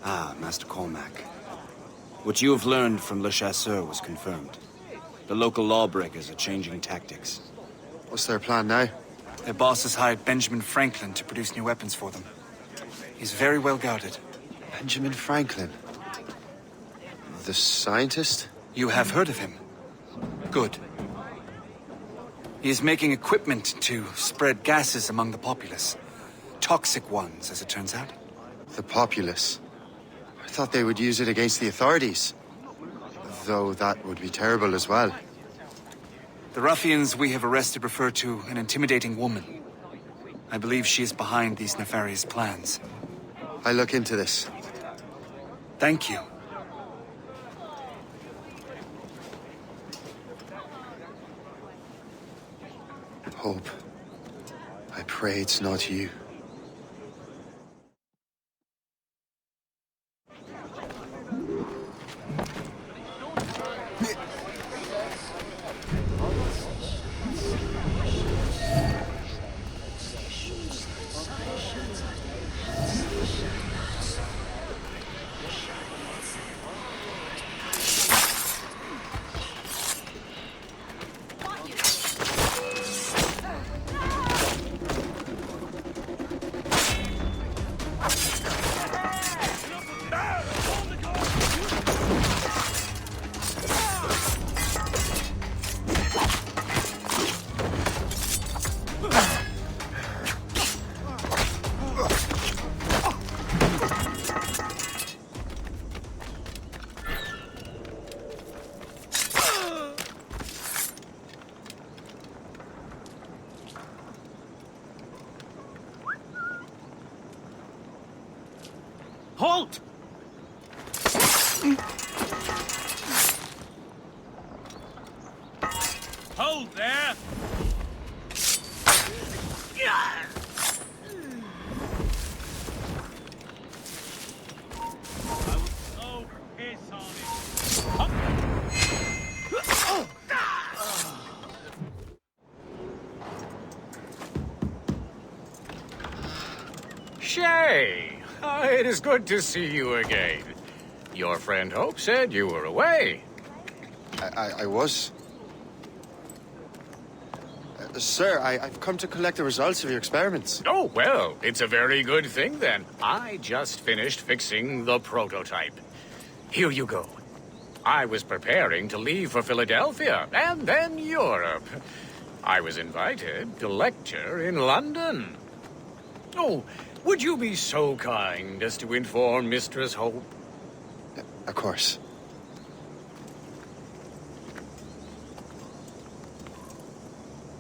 Ah, Master Cormac. What you have learned from Le Chasseur was confirmed. The local lawbreakers are changing tactics. What's their plan now? Their boss has hired Benjamin Franklin to produce new weapons for them. He's very well guarded. Benjamin Franklin? The scientist? You have heard of him? Good. He is making equipment to spread gases among the populace. Toxic ones, as it turns out. The populace? I thought they would use it against the authorities. Though that would be terrible as well. The ruffians we have arrested refer to an intimidating woman. I believe she is behind these nefarious plans. I'll look into this. Thank you. Hope. I pray it's not you. Halt! Hold there! I will so piss on it. Shay! It is good to see you again. Your friend Hope said you were away. I was. Sir, I've come to collect the results of your experiments. Oh, well, it's a very good thing then. I just finished fixing the prototype. Here you go. I was preparing to leave for Philadelphia and then Europe. I was invited to lecture in London. Oh, would you be so kind as to inform Mistress Hope? Of course.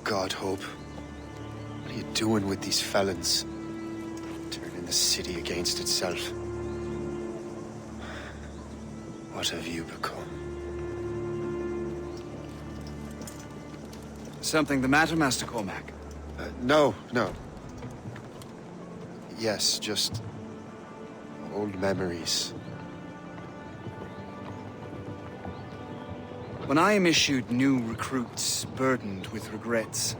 God, Hope. What are you doing with these felons? Turning the city against itself. What have you become? Something the matter, Master Cormac? No. Yes, just old memories. When I am issued new recruits burdened with regrets,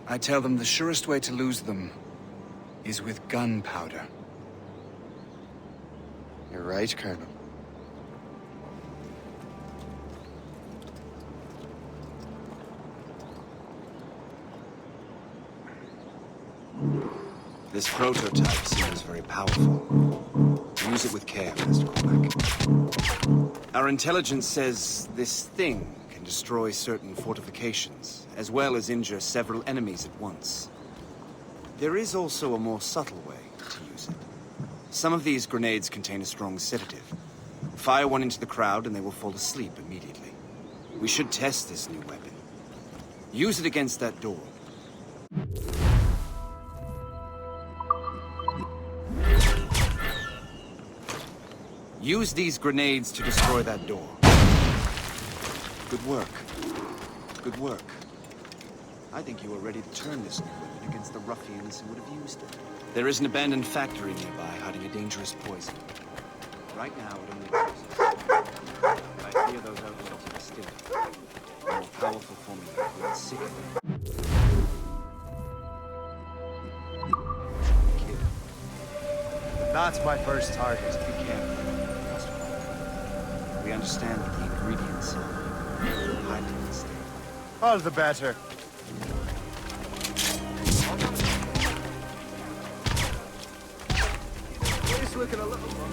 I tell them the surest way to lose them is with gunpowder. You're right, Colonel. This prototype seems very powerful. Use it with care, Master Cormac. Our intelligence says this thing can destroy certain fortifications, as well as injure several enemies at once. There is also a more subtle way to use it. Some of these grenades contain a strong sedative. Fire one into the crowd and they will fall asleep immediately. We should test this new weapon. Use it against that door. Use these grenades to destroy that door. Good work. Good work. I think you are ready to turn this new weapon against the ruffians who would have used it. There is an abandoned factory nearby hiding a dangerous poison. Right now, it only causes. But I fear those outlaws are still. A more powerful formula will sick them. Kid. That's my first target. Be careful. We understand that the ingredients are highly unstable. All the better. It's looking a little more.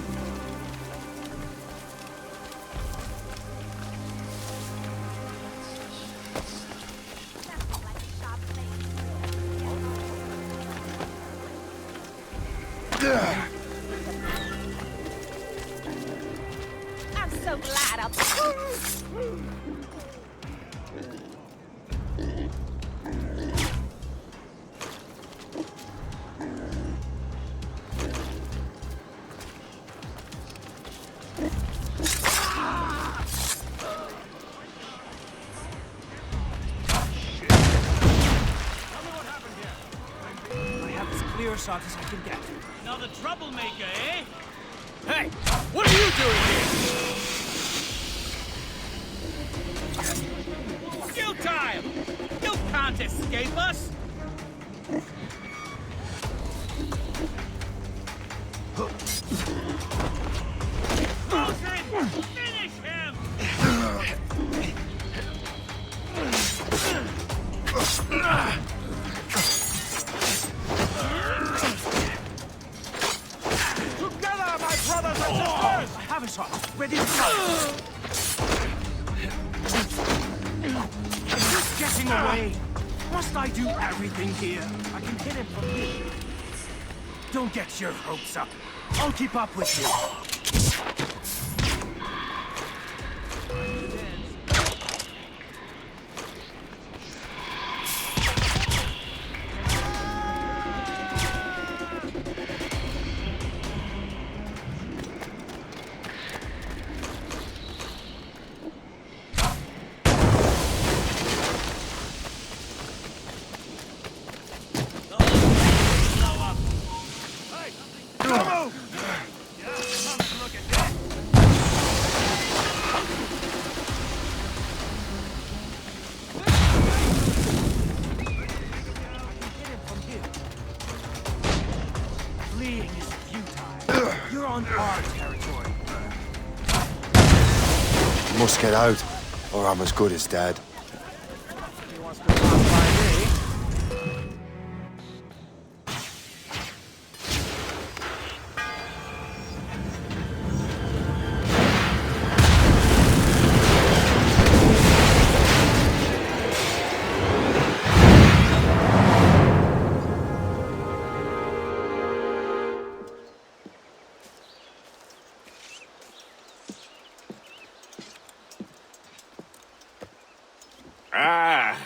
I'm so glad I'm... I have as clear a shot as I can get. Another troublemaker, eh? Hey, what are you doing here? Skill time! You can't escape us! Motion! Finish him! Together, my brothers and sisters! I have a shot. Ready to go. He's getting away. Must I do everything here? I can hit him from here. Don't get your hopes up. I'll keep up with you. Fleeing is futile. You're on our territory. Must get out, or I'm as good as dead. He wants to pass by me. Ah,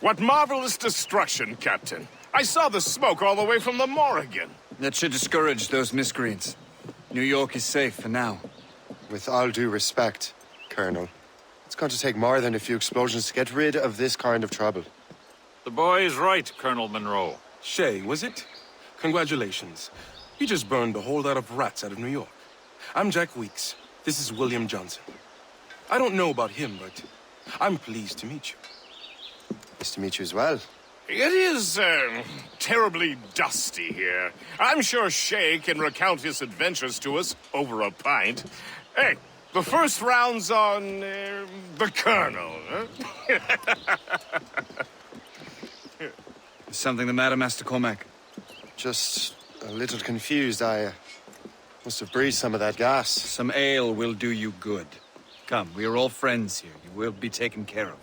what marvelous destruction, Captain. I saw the smoke all the way from the Morrigan. That should discourage those miscreants. New York is safe for now. With all due respect, Colonel, it's going to take more than a few explosions to get rid of this kind of trouble. The boy is right, Colonel Monroe. Shay, was it? Congratulations. You just burned a whole lot of rats out of New York. I'm Jack Weeks. This is William Johnson. I don't know about him, but I'm pleased to meet you. Nice to meet you as well. It is, terribly dusty here. I'm sure Shay can recount his adventures to us over a pint. Hey, the first round's on, the Colonel, huh? Is something the matter, Master Cormac? Just a little confused. I must have breathed some of that gas. Some ale will do you good. Come, we are all friends here. You will be taken care of.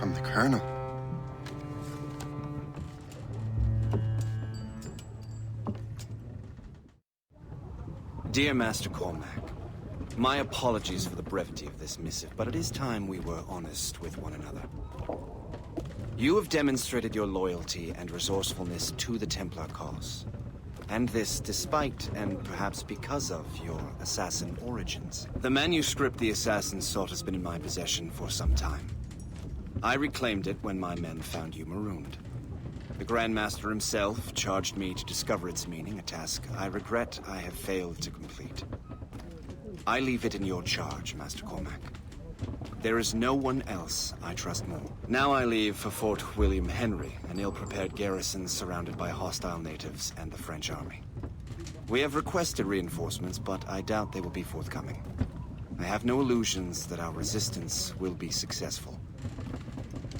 from the Colonel. Dear Master Cormac, my apologies for the brevity of this missive, but it is time we were honest with one another. You have demonstrated your loyalty and resourcefulness to the Templar cause. And this despite, and perhaps because of, your assassin origins. The manuscript the assassins sought has been in my possession for some time. I reclaimed it when my men found you marooned. The Grand Master himself charged me to discover its meaning, a task I regret I have failed to complete. I leave it in your charge, Master Cormac. There is no one else I trust more. Now I leave for Fort William Henry, an ill-prepared garrison surrounded by hostile natives and the French army. We have requested reinforcements, but I doubt they will be forthcoming. I have no illusions that our resistance will be successful.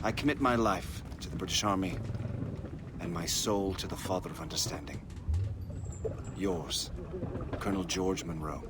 I commit my life to the British Army, and my soul to the Father of Understanding. Yours, Colonel George Monroe.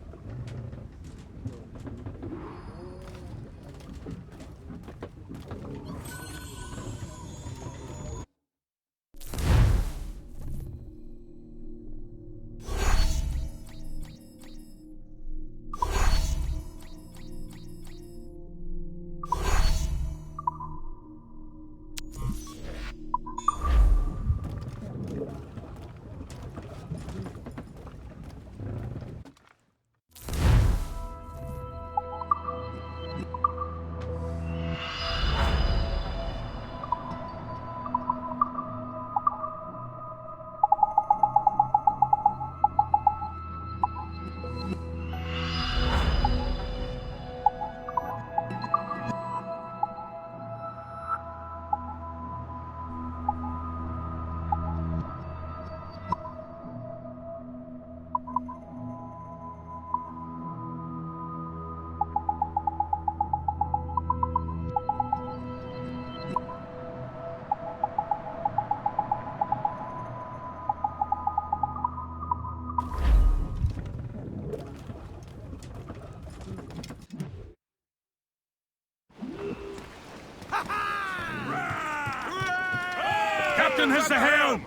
Captain has the helm!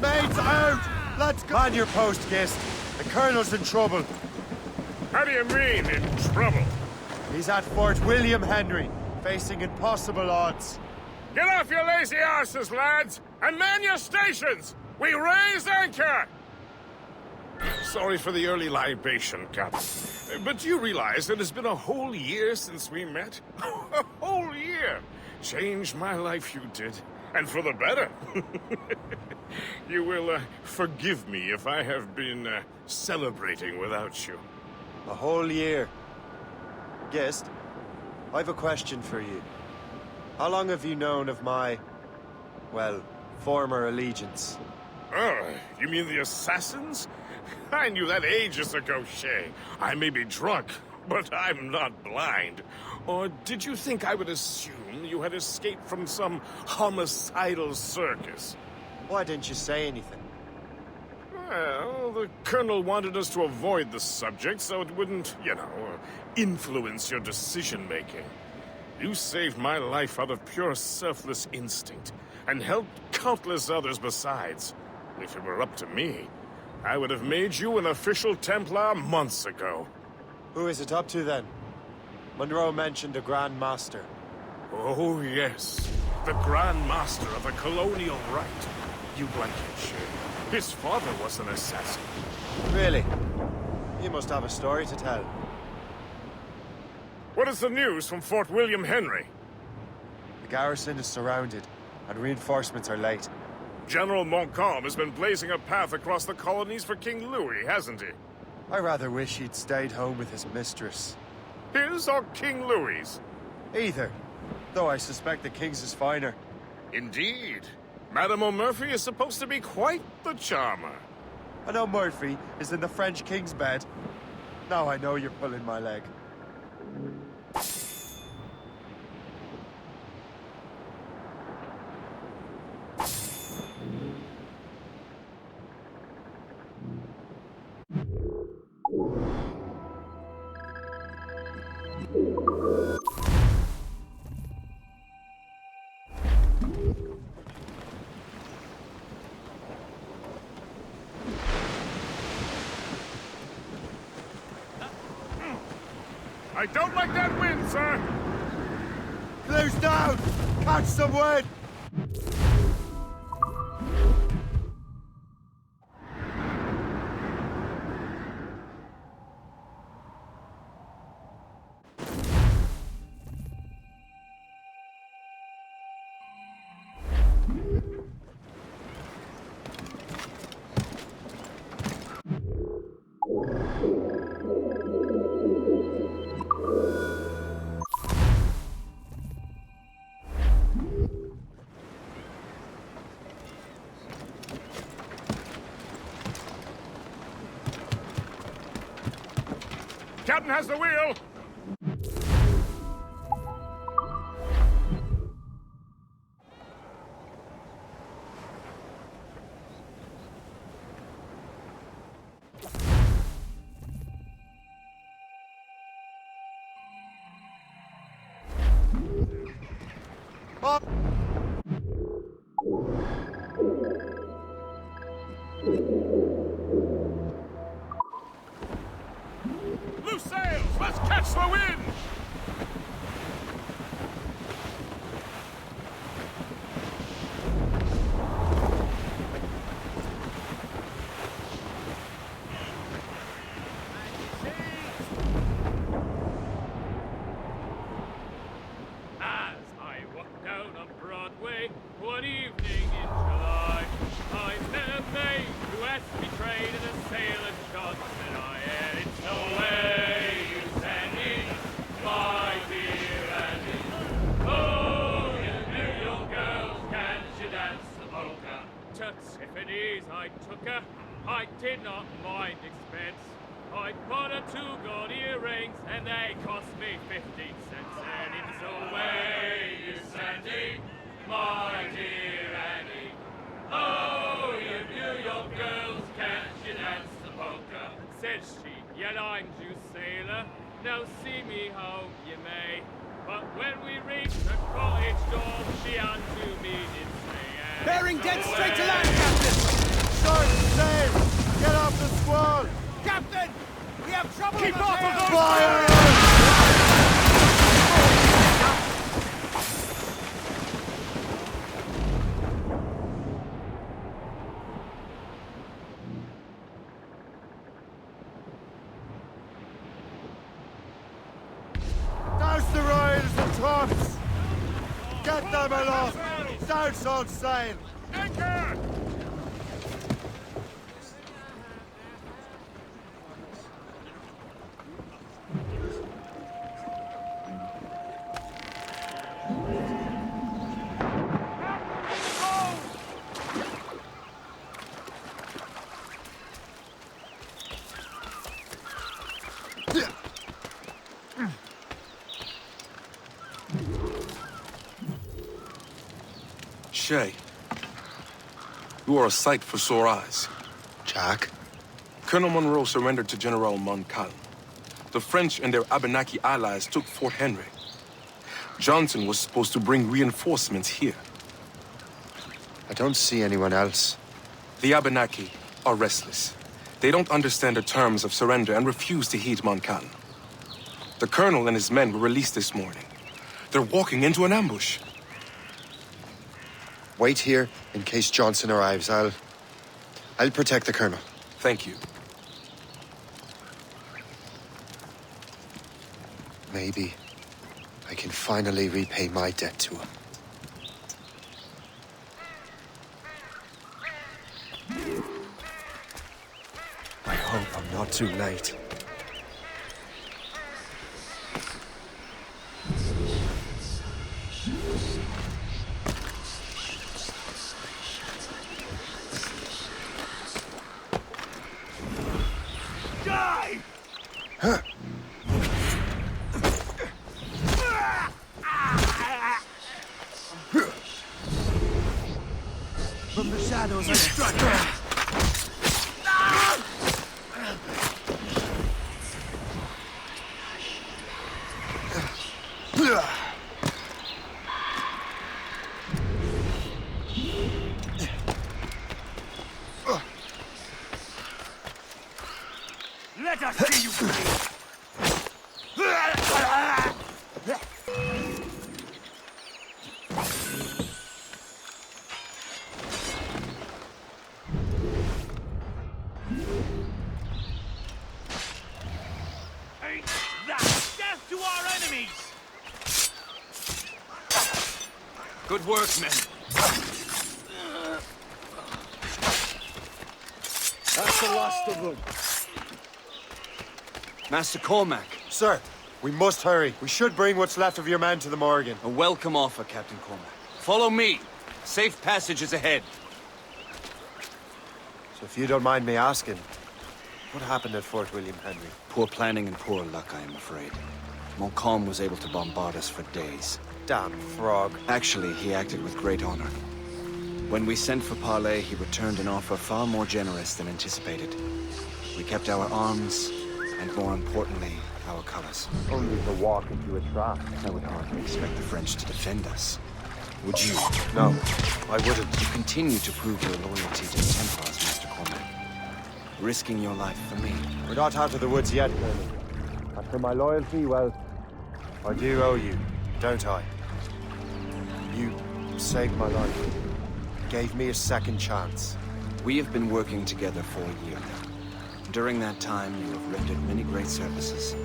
Mates out! Let's go! Man your post, Gist. The Colonel's in trouble. How do you mean, in trouble? He's at Fort William Henry, facing impossible odds. Get off your lazy arses, lads, and man your stations! We raise anchor! Sorry for the early libation, Captain. But do you realize it has been a whole year since we met? A whole year! Changed my life, you did. And for the better. You will forgive me if I have been celebrating without you. A whole year. Gist, I've a question for you. How long have you known of my, well, former allegiance? Oh, you mean the assassins? I knew that ages ago, Shay. I may be drunk, but I'm not blind. Or did you think I would assume you had escaped from some homicidal circus? Why didn't you say anything? Well, the Colonel wanted us to avoid the subject so it wouldn't, influence your decision-making. You saved my life out of pure selfless instinct, and helped countless others besides. If it were up to me, I would have made you an official Templar months ago. Who is it up to then? Monroe mentioned a Grand Master. Oh, yes. The Grand Master of the colonial right. You like him, Shay. His father was an assassin. Really? You must have a story to tell. What is the news from Fort William Henry? The garrison is surrounded, and reinforcements are late. General Montcalm has been blazing a path across the colonies for King Louis, hasn't he? I rather wish he'd stayed home with his mistress. His or King Louis's? Either, though I suspect the King's is finer. Indeed. Madame O'Murphy is supposed to be quite the charmer. I know Murphy is in the French King's bed. Now I know you're pulling my leg. I don't like that wind, sir. Close down! Catch some wind! Captain has the wheel. Up! Loose sails. Let's catch the wind. As I walked down on Broadway one evening in July, I met a maid who asked me trade in a sailor shot, and I added, "It's no way you send me, my dear Annie. Oh, you New York girls, can't you dance the polka?" To Tiffany's I took her, I did not mind expense. I bought her 2 gold earrings, and they cost me 15 cents. And it's a way you send it, my dear Annie. Oh, you New York girls, can't you dance the polka? Said she, "Yet I'm due sailor, now see me home you may." But when we reached the cottage door, she unto me did say, "And Bearing it's dead a straight to way land, Captain! Short sail! Get off the squall! Captain! We have trouble Keep with off of those Fire! Douse the royals and tops! Get them aloft! Douse all sail! Anchor! Shay, you are a sight for sore eyes. Jack? Colonel Monroe surrendered to General Montcalm. The French and their Abenaki allies took Fort Henry. Johnson was supposed to bring reinforcements here. I don't see anyone else. The Abenaki are restless. They don't understand the terms of surrender and refuse to heed Montcalm. The colonel and his men were released this morning. They're walking into an ambush. Wait here in case Johnson arrives. I'll protect the colonel. Thank you. Maybe I can finally repay my debt to him. I hope I'm not too late. Die! From the shadows I struck her. Let us see you bleed. enemies! Good work, men. That's the last of them. Master Cormac, Sir, we must hurry. We should bring what's left of your men to the Morgan. a welcome offer, Captain Cormac. Follow me. Safe passage is ahead. So if you don't mind me asking, what happened at Fort William Henry? Poor planning and poor luck, I am afraid. Montcalm was able to bombard us for days. Damn frog. Actually, he acted with great honor. When we sent for parley, he returned an offer far more generous than anticipated. We kept our arms, and more importantly, our colors. Only to walk into a trap. I would hardly expect the French to defend us. Would you? No, I wouldn't. You continue to prove your loyalty to the Templars, Master Cormac. Risking your life for me. We're not out of the woods yet, Colonel. As for my loyalty, well, I do owe you, don't I? You saved my life. Gave me a second chance. We have been working together for a year now. During that time, you have rendered many great services.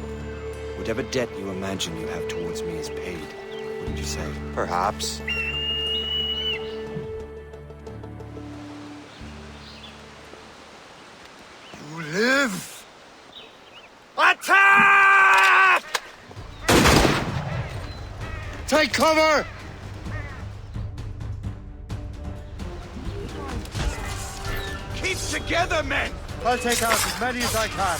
Whatever debt you imagine you have towards me is paid, wouldn't you say? Perhaps. You live! Attack! Take cover! Keep together, men! I'll take out as many as I can.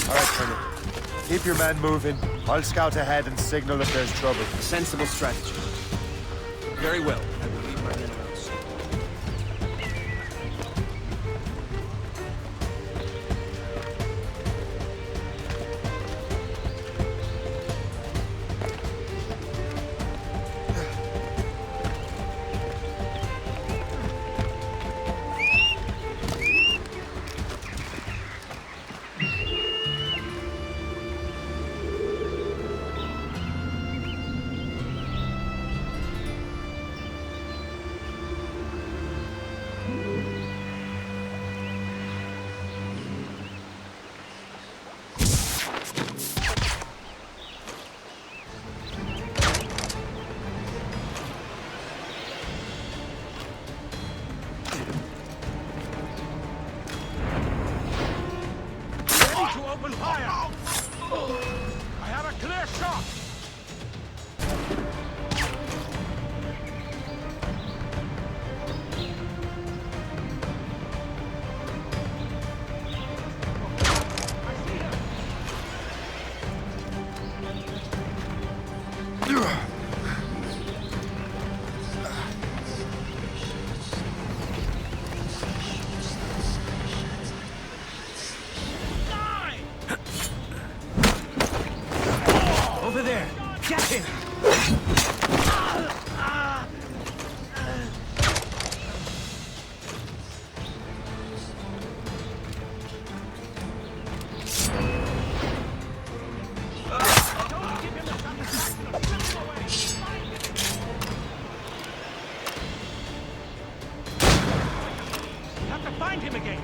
All right, Colonel. Keep your men moving. I'll scout ahead and signal if there's trouble. A sensible strategy. Very well. I will leave my men around soon. Open fire! I have a clear shot! Over there! Get him! We have to find him again!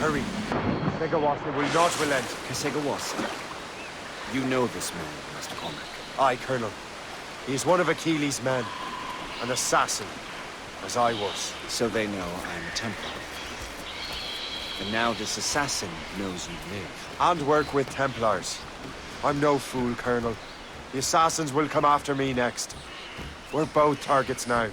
Hurry. Segawasa will not relent. Kasegawasa. You know this man, Master Cormac. Aye, Colonel. He is one of Achilles' men. An assassin, as I was. So they know I'm a Templar. And now this assassin knows you live. And work with Templars. I'm no fool, Colonel. The assassins will come after me next. We're both targets now.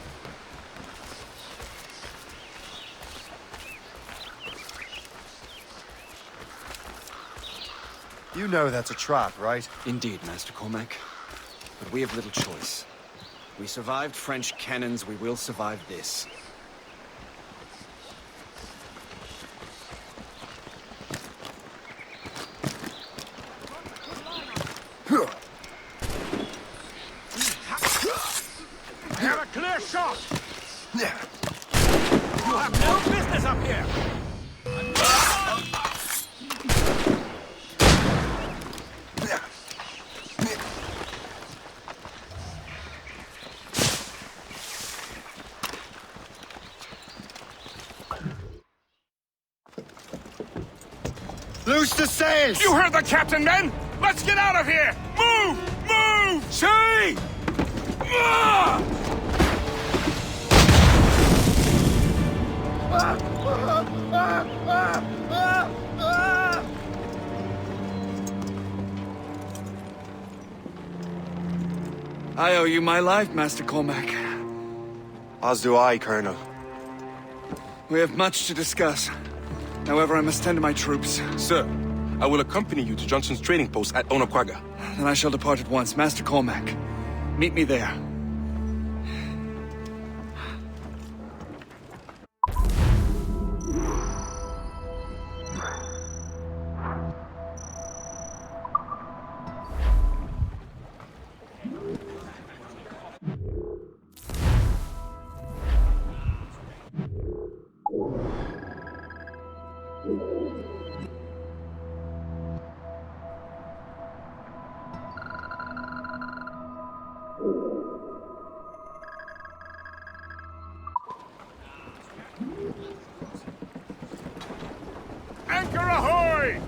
You know that's a trap, right? Indeed, Master Cormac. But we have little choice. We survived French cannons, we will survive this. I have a clear shot! You have no business up here! Loose the sails! You heard the captain, men! Let's get out of here! Move! Move! See! I owe you my life, Master Cormac. As do I, Colonel. We have much to discuss. However, I must tend to my troops. Sir, I will accompany you to Johnson's trading post at Onakwaga. Then I shall depart at once. Master Cormac, meet me there. Anchor ahoy!